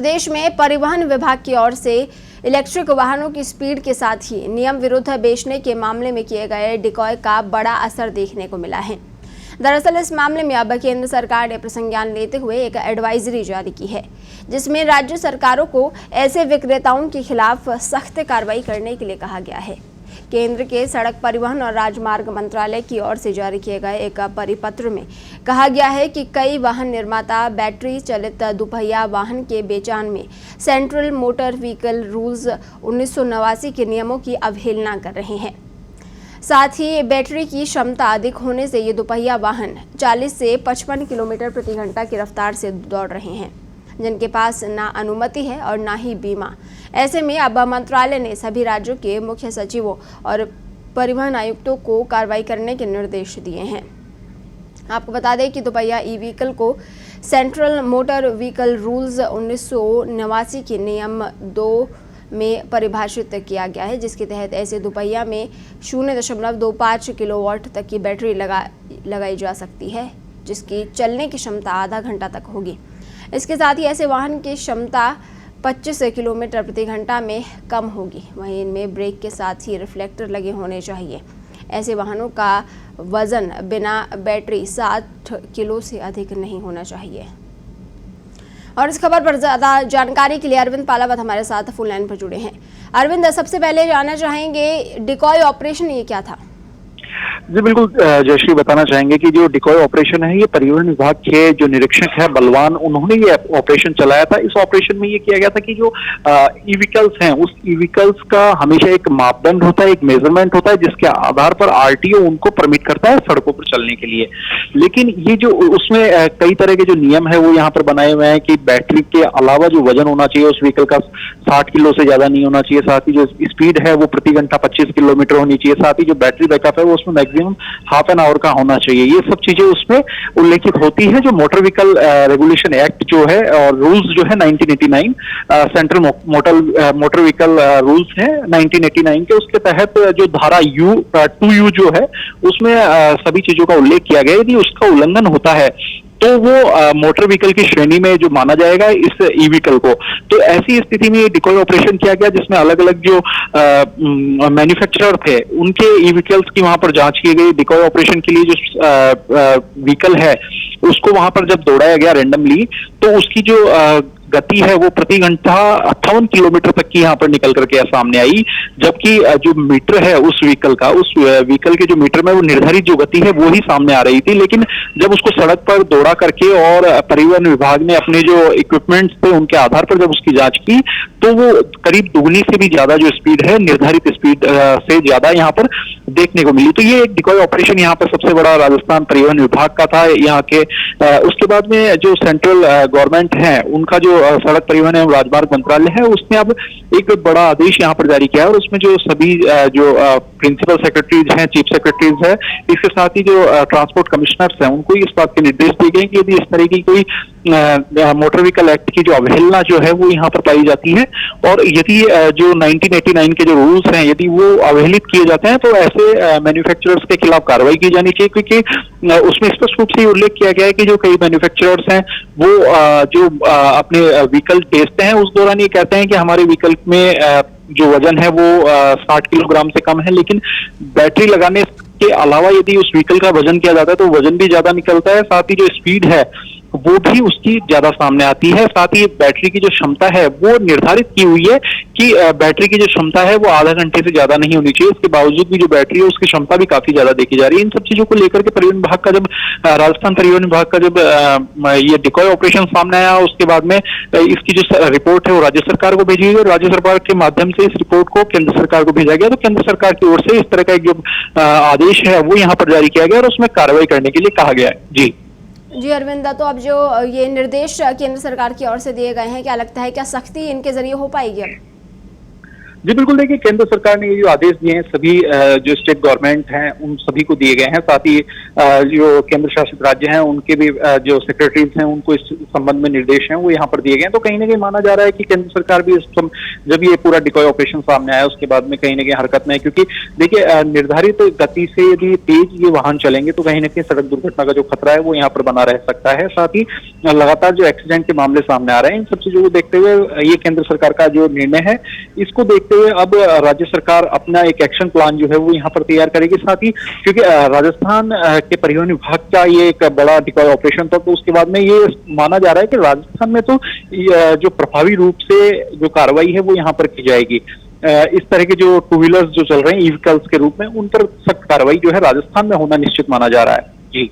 प्रदेश में परिवहन विभाग की ओर से इलेक्ट्रिक वाहनों की स्पीड के साथ ही नियम विरुद्ध बेचने के मामले में किए गए डिकॉय का बड़ा असर देखने को मिला है। दरअसल इस मामले में अब केंद्र सरकार ने प्रसंज्ञान लेते हुए एक एडवाइजरी जारी की है, जिसमें राज्य सरकारों को ऐसे विक्रेताओं के खिलाफ सख्त कार्रवाई करने के लिए कहा गया है। केंद्र के सड़क परिवहन और राजमार्ग मंत्रालय की ओर से जारी किए गए एक परिपत्र में कहा गया है कि कई वाहन निर्माता बैटरी चलित दुपहिया वाहन के बेचान में सेंट्रल मोटर व्हीकल रूल्स 1989 के नियमों की अवहेलना कर रहे हैं। साथ ही बैटरी की क्षमता अधिक होने से ये दुपहिया वाहन 40 से 55 किलोमीटर प्रति घंटा की रफ्तार से दौड़ रहे हैं, जिनके पास ना अनुमति है और ना ही बीमा। ऐसे में अब मंत्रालय ने सभी राज्यों के मुख्य सचिवों और परिवहन आयुक्तों को कार्रवाई करने के निर्देश दिए हैं। आपको बता दें कि दुपहिया ई व्हीकल को सेंट्रल मोटर व्हीकल रूल्स 1989 के नियम 2 में परिभाषित किया गया है, जिसके तहत ऐसे दुपहिया में 0.25 किलोवाट तक की बैटरी लगाई जा सकती है, जिसकी चलने की क्षमता आधा घंटा तक होगी। इसके साथ ही ऐसे वाहन की क्षमता 25 किलोमीटर प्रति घंटा में कम होगी। वहीं इनमें ब्रेक के साथ ही रिफ्लेक्टर लगे होने चाहिए। ऐसे वाहनों का वजन बिना बैटरी 60 किलो से अधिक नहीं होना चाहिए। और इस खबर पर ज्यादा जानकारी के लिए अरविंद पालावत हमारे साथ फोन लाइन पर जुड़े हैं। अरविंद, सबसे पहले जानना चाहेंगे डिकॉय ऑपरेशन ये क्या था? जी बिल्कुल जयश्री, बताना चाहेंगे कि जो डिकॉय ऑपरेशन है ये परिवहन विभाग के जो निरीक्षक है बलवान, उन्होंने ये ऑपरेशन चलाया था। इस ऑपरेशन में ये किया गया था कि जो ई व्हीकल्स हैं उस ई व्हीकल्स का हमेशा एक मापदंड होता है, एक मेजरमेंट होता है, जिसके आधार पर आरटीओ उनको परमिट करता है सड़कों पर चलने के लिए। लेकिन ये जो उसमें कई तरह के जो नियम है वो यहाँ पर बनाए हुए हैं कि बैटरी के अलावा जो वजन होना चाहिए उस व्हीकल का 60 किलो से ज्यादा नहीं होना चाहिए। साथ ही जो स्पीड है वो प्रति घंटा 25 किलोमीटर होनी चाहिए। साथ ही जो बैटरी बैकअप है वो उसमें मैक्सिमम हाफ एन आवर का होना चाहिए। ये सब चीजें उसमें उल्लेखित होती है। जो मोटर व्हीकल रेगुलेशन एक्ट जो है और रूल्स जो है 1989 सेंट्रल मोटर व्हीकल रूल्स है 1989 के, उसके तहत जो धारा 2U जो है उसमें सभी चीजों का उल्लेख किया गया। यदि उसका उल्लंघन होता है तो वो मोटर व्हीकल की श्रेणी में जो माना जाएगा इस ई व्हीकल को। तो ऐसी स्थिति में ये डिकॉय ऑपरेशन किया गया, जिसमें अलग अलग जो मैन्युफैक्चरर थे उनके ई व्हीकल्स की वहां पर जांच की गई। डिकॉय ऑपरेशन के लिए जो व्हीकल है उसको वहां पर जब दौड़ाया गया रैंडमली, तो उसकी जो गति है वो प्रति घंटा 58 किलोमीटर तक की यहाँ पर निकल करके सामने आई। जबकि जो मीटर है उस व्हीकल का, उस व्हीकल के जो मीटर में वो निर्धारित जो गति है वो ही सामने आ रही थी। लेकिन जब उसको सड़क पर दौड़ा करके और परिवहन विभाग ने अपने जो इक्विपमेंट्स थे उनके आधार पर जब उसकी जांच की, तो वो करीब दुगनी से भी ज्यादा जो स्पीड है, निर्धारित स्पीड से ज्यादा यहाँ पर देखने को मिली। तो ये एक डिकॉय ऑपरेशन यहाँ पर सबसे बड़ा राजस्थान परिवहन विभाग का था यहाँ के। उसके बाद में जो सेंट्रल गवर्नमेंट है उनका जो सड़क परिवहन एवं राजमार्ग मंत्रालय है उसने अब एक बड़ा आदेश यहाँ पर जारी किया है। और उसमें जो सभी जो प्रिंसिपल सेक्रेटरीज हैं, चीफ सेक्रेटरीज है, इसके साथ ही जो ट्रांसपोर्ट कमिश्नर्स हैं, उनको इस बात के निर्देश दिए गए कि यदि इस तरह की कोई मोटर व्हीकल एक्ट की जो अवहेलना जो है वो यहाँ पर पाई जाती है और यदि जो 1989 के जो रूल्स हैं यदि वो अवहेलित किए जाते हैं तो ऐसे मैन्युफैक्चरर्स के खिलाफ कार्रवाई की जानी चाहिए। क्योंकि उसमें स्पष्ट रूप से उल्लेख किया गया है कि जो कई मैन्युफैक्चरर्स हैं वो जो अपने व्हीकल बेचते हैं उस दौरान ये कहते हैं कि हमारे व्हीकल में जो वजन है वो 60 किलोग्राम से कम है, लेकिन बैटरी लगाने के अलावा यदि उस व्हीकल का वजन किया जाता है तो वजन भी ज्यादा निकलता है। साथ ही जो स्पीड है वो भी उसकी ज्यादा सामने आती है। साथ ही बैटरी की जो क्षमता है वो निर्धारित की हुई है कि बैटरी की जो क्षमता है वो आधा घंटे से ज्यादा नहीं होनी चाहिए। उसके बावजूद भी जो बैटरी है उसकी क्षमता भी काफी ज्यादा देखी जा रही है। इन सब चीजों को लेकर के परिवहन विभाग का जब राजस्थान परिवहन विभाग का जब ये डिकॉय ऑपरेशन सामने आया, उसके बाद में इसकी जो रिपोर्ट है वो राज्य सरकार को भेजी गई और राज्य सरकार के माध्यम से इस रिपोर्ट को केंद्र सरकार को भेजा गया। तो केंद्र सरकार की ओर से इस तरह का एक जो आदेश है वो यहाँ पर जारी किया गया और उसमें कार्रवाई करने के लिए कहा गया है। जी अरविंद, तो अब जो ये निर्देश केंद्र सरकार की ओर से दिए गए हैं, क्या लगता है क्या सख्ती इनके जरिए हो पाएगी अब? जी बिल्कुल, देखिए केंद्र सरकार ने ये जो आदेश दिए हैं सभी जो स्टेट गवर्नमेंट हैं उन सभी को दिए गए हैं। साथ ही जो केंद्र शासित राज्य हैं उनके भी जो सेक्रेटरीज हैं उनको इस संबंध में निर्देश हैं वो यहाँ पर दिए गए हैं। तो कहीं ना कहीं माना जा रहा है कि केंद्र सरकार भी जब ये पूरा डिकॉय ऑपरेशन सामने आया उसके बाद में कहीं ना कहीं हरकत में है, क्योंकि देखिए निर्धारित गति से यदि तेज ये वाहन चलेंगे तो कहीं ना कहीं सड़क दुर्घटना का जो खतरा है वो यहाँ पर बना रह सकता है। साथ ही लगातार जो एक्सीडेंट के मामले सामने आ रहे हैं इन सब चीजों को देखते हुए ये केंद्र सरकार का जो निर्णय है इसको देखते हुए अब राज्य सरकार अपना एक एक्शन प्लान जो है वो यहाँ पर तैयार करेगी। साथ ही क्योंकि राजस्थान के परिवहन विभाग का ये एक बड़ा डिकॉय ऑपरेशन था तो उसके बाद में ये माना जा रहा है कि राजस्थान में तो जो प्रभावी रूप से जो कार्रवाई है वो यहाँ पर की जाएगी। इस तरह के जो टू व्हीलर्स जो चल रहे हैं ई व्हीकल्स के रूप में उन पर सख्त कार्रवाई जो है राजस्थान में होना निश्चित माना जा रहा है। जी।